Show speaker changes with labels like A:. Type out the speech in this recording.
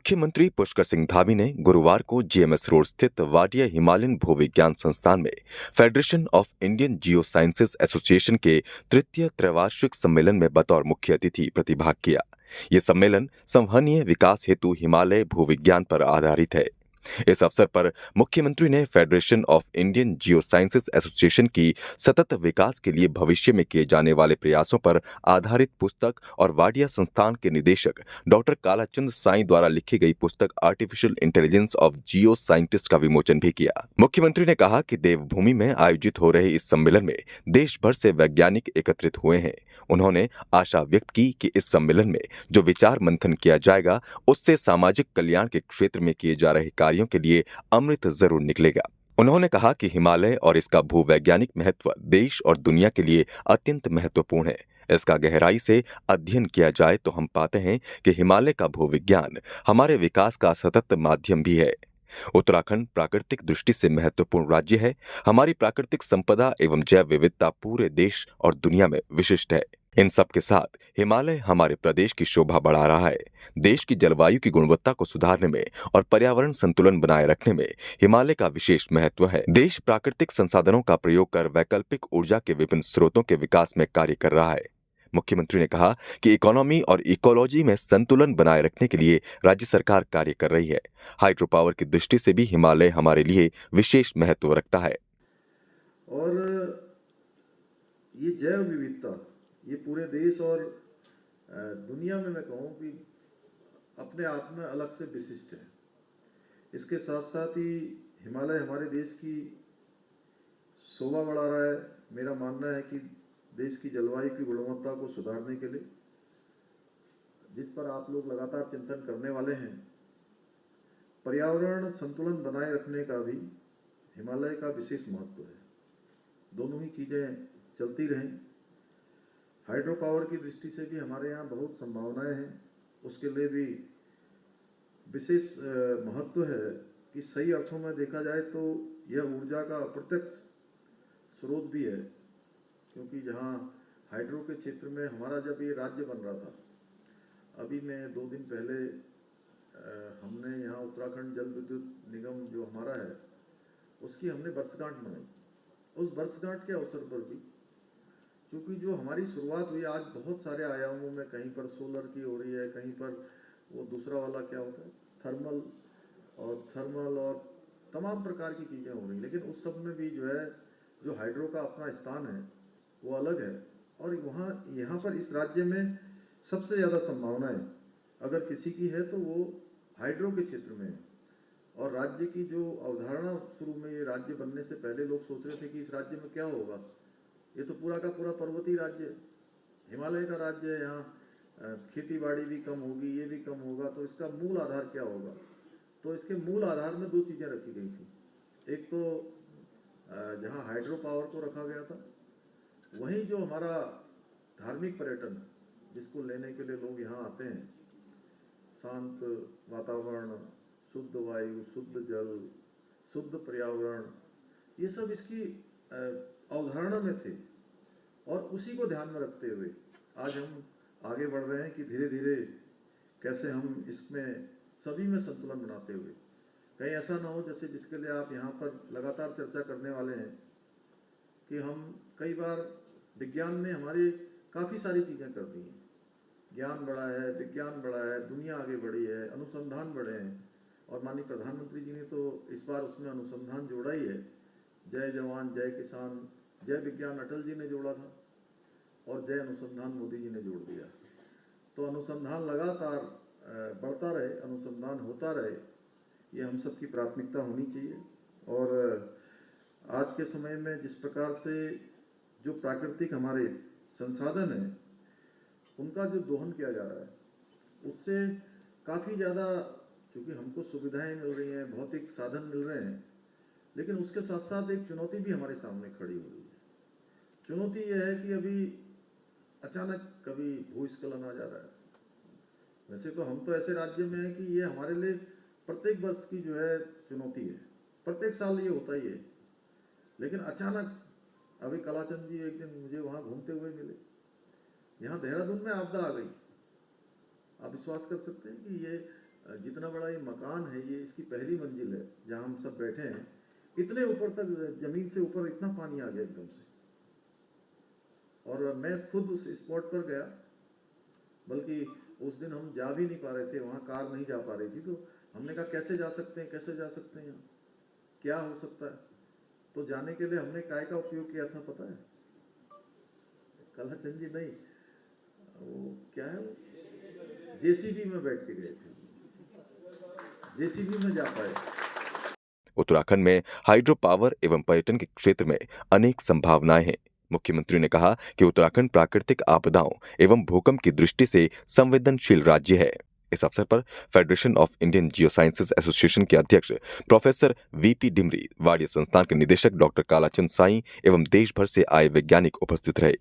A: मुख्यमंत्री पुष्कर सिंह धामी ने गुरुवार को जीएमएस रोड स्थित वाडिया हिमालयन भूविज्ञान संस्थान में federation of Indian Jio sciences association के तृतीय त्रैवार्षिक सम्मेलन में बतौर मुख्य अतिथि प्रतिभाग किया। ये सम्मेलन संवहनीय विकास हेतु हिमालय भूविज्ञान पर आधारित है। इस अवसर पर मुख्यमंत्री ने federation of Indian Jio sciences association की सतत विकास के लिए भविष्य में किए जाने वाले प्रयासों पर आधारित पुस्तक और वाडिया संस्थान के निदेशक डॉक्टर कालाचंद साई द्वारा लिखी गई पुस्तक artificial intelligence of Jio scientist का विमोचन भी किया। मुख्यमंत्री ने कहा कि देवभूमि में आयोजित हो रहे इस सम्मेलन में देश भर से वैज्ञानिक एकत्रित हुए हैं। उन्होंने आशा व्यक्त की कि इस सम्मेलन में जो विचार मंथन किया जाएगा उससे सामाजिक कल्याण के क्षेत्र में किए जा रहे कार्यों के लिए अमृत जरूर निकलेगा। उन्होंने कहा कि हिमालय और इसका भूवैज्ञानिक महत्व देश और दुनिया के लिए अत्यंत महत्वपूर्ण है। इसका गहराई से अध्ययन किया जाए तो हम पाते हैं कि हिमालय का भूविज्ञान हमारे विकास का सतत माध्यम भी है। उत्तराखंड प्राकृतिक दृष्टि से महत्वपूर्ण राज्य है। हमारी प्राकृतिक संपदा एवं जैव विविधता पूरे देश और दुनिया में विशिष्ट है। इन सब के साथ हिमालय हमारे प्रदेश की शोभा बढ़ा रहा है। देश की जलवायु की गुणवत्ता को सुधारने में और पर्यावरण संतुलन बनाए रखने में हिमालय का विशेष महत्व है। देश प्राकृतिक संसाधनों का प्रयोग कर वैकल्पिक ऊर्जा के विभिन्न स्रोतों के विकास में कार्य कर रहा है। मुख्यमंत्री ने कहा कि इकोनॉमी और इकोलॉजी में संतुलन बनाए रखने के लिए राज्य सरकार कार्य कर रही है। हाइड्रो पावर की दृष्टि से भी हिमालय हमारे लिए विशेष महत्व रखता है।
B: और ये जैव विविधता ये पूरे देश और दुनिया में मैं कहूँ कि अपने आप में अलग से विशिष्ट है। इसके साथ साथ ही हिमालय हमारे देश की शोभा बढ़ा रहा है। मेरा मानना है कि देश की जलवायु की गुणवत्ता को सुधारने के लिए, जिस पर आप लोग लगातार चिंतन करने वाले हैं, पर्यावरण संतुलन बनाए रखने का भी हिमालय का विशेष महत्व है। दोनों ही चीज़ें चलती रहें। हाइड्रो पावर की दृष्टि से भी हमारे यहाँ बहुत संभावनाएं हैं। उसके लिए भी विशेष महत्व है कि सही अर्थों में देखा जाए तो यह ऊर्जा का अप्रत्यक्ष स्रोत भी है, क्योंकि जहाँ हाइड्रो के क्षेत्र में हमारा जब ये राज्य बन रहा था, अभी मैं 2 दिन पहले हमने यहाँ उत्तराखंड जल विद्युत निगम जो हमारा है उसकी हमने वर्षगांठ मनाई। उस वर्षगांठ के अवसर पर भी, क्योंकि जो हमारी शुरुआत हुई आज बहुत सारे आयामों में, कहीं पर सोलर की हो रही है, कहीं पर वो दूसरा वाला क्या होता है थर्मल और तमाम प्रकार की चीज़ें हो रही, लेकिन उस सब में भी जो है जो हाइड्रो का अपना स्थान है वो अलग है। और यहाँ पर इस राज्य में सबसे ज़्यादा संभावनाएं अगर किसी की है तो वो हाइड्रो के क्षेत्र में है। और राज्य की जो अवधारणा, शुरू में ये राज्य बनने से पहले लोग सोच रहे थे कि इस राज्य में क्या होगा, ये तो पूरा का पूरा पर्वतीय राज्य है, हिमालय का राज्य है, यहाँ खेती बाड़ी भी कम होगी, ये भी कम होगा, तो इसका मूल आधार क्या होगा। तो इसके मूल आधार में 2 चीज़ें रखी गई थी। एक तो जहाँ हाइड्रो पावर को रखा गया था, वहीं जो हमारा धार्मिक पर्यटन जिसको लेने के लिए लोग यहाँ आते हैं, शांत वातावरण, शुद्ध वायु, शुद्ध जल, शुद्ध पर्यावरण, ये सब इसकी अवधारणा में थे। और उसी को ध्यान में रखते हुए आज हम आगे बढ़ रहे हैं कि धीरे धीरे कैसे हम इसमें सभी में संतुलन बनाते हुए, कहीं ऐसा ना हो जैसे जिसके लिए आप यहाँ पर लगातार चर्चा करने वाले हैं कि हम कई बार विज्ञान ने हमारी काफ़ी सारी चीज़ें कर दी हैं, ज्ञान बढ़ा है, विज्ञान बढ़ा है, दुनिया आगे बढ़ी है, अनुसंधान बढ़े हैं। और माननीय प्रधानमंत्री जी ने तो इस बार उसमें अनुसंधान जोड़ा ही है। जय जवान जय किसान, जय विज्ञान अटल जी ने जोड़ा था और जय अनुसंधान मोदी जी ने जोड़ दिया। तो अनुसंधान लगातार बढ़ता रहे, अनुसंधान होता रहे, ये हम सब की प्राथमिकता होनी चाहिए। और आज के समय में जिस प्रकार से जो प्राकृतिक हमारे संसाधन हैं उनका जो दोहन किया जा रहा है, उससे काफ़ी ज़्यादा, क्योंकि हमको सुविधाएं मिल रही हैं, भौतिक साधन मिल रहे हैं, लेकिन उसके साथ साथ एक चुनौती भी हमारे सामने खड़ी हो रही है। चुनौती यह है कि अभी अचानक कभी भूस्खलन आ जा रहा है। वैसे तो हम तो ऐसे राज्य में हैं कि ये हमारे लिए प्रत्येक वर्ष की जो है चुनौती है, प्रत्येक साल ये होता ही है। लेकिन अचानक अभी कलाचंद जी एक दिन मुझे वहाँ घूमते हुए मिले, यहाँ देहरादून में आपदा आ गई। आप विश्वास कर सकते हैं कि ये जितना बड़ा ये मकान है, ये इसकी पहली मंजिल है जहाँ हम सब बैठे हैं, इतने ऊपर तक, जमीन से ऊपर इतना पानी आ गया एकदम से। और मैं खुद उस स्पॉट पर गया, बल्कि उस दिन हम जा भी नहीं पा रहे थे, वहाँ कार नहीं जा पा रही थी, तो हमने कहा कैसे जा सकते हैं, कैसे जा सकते हैं, यहाँ क्या हो सकता है। तो जाने के लिए हमने काय का उपयोग किया था पता है? कलाचंद जी नहीं, वो क्या है, वो जेसीबी में बैठ के गए थे, जेसीबी में जा पाए।
A: उत्तराखंड में हाइड्रो पावर एवं पर्यटन के क्षेत्र में अनेक संभावनाएं हैं। मुख्यमंत्री ने कहा कि उत्तराखंड प्राकृतिक आपदाओं एवं भूकंप की दृष्टि से संवेदनशील राज्य है। इस अवसर पर federation of Indian Jio sciences association के अध्यक्ष प्रोफेसर वीपी डिमरी, वाडिया संस्थान के निदेशक डॉक्टर कालाचंद साई एवं देश भर से आए वैज्ञानिक उपस्थित रहे।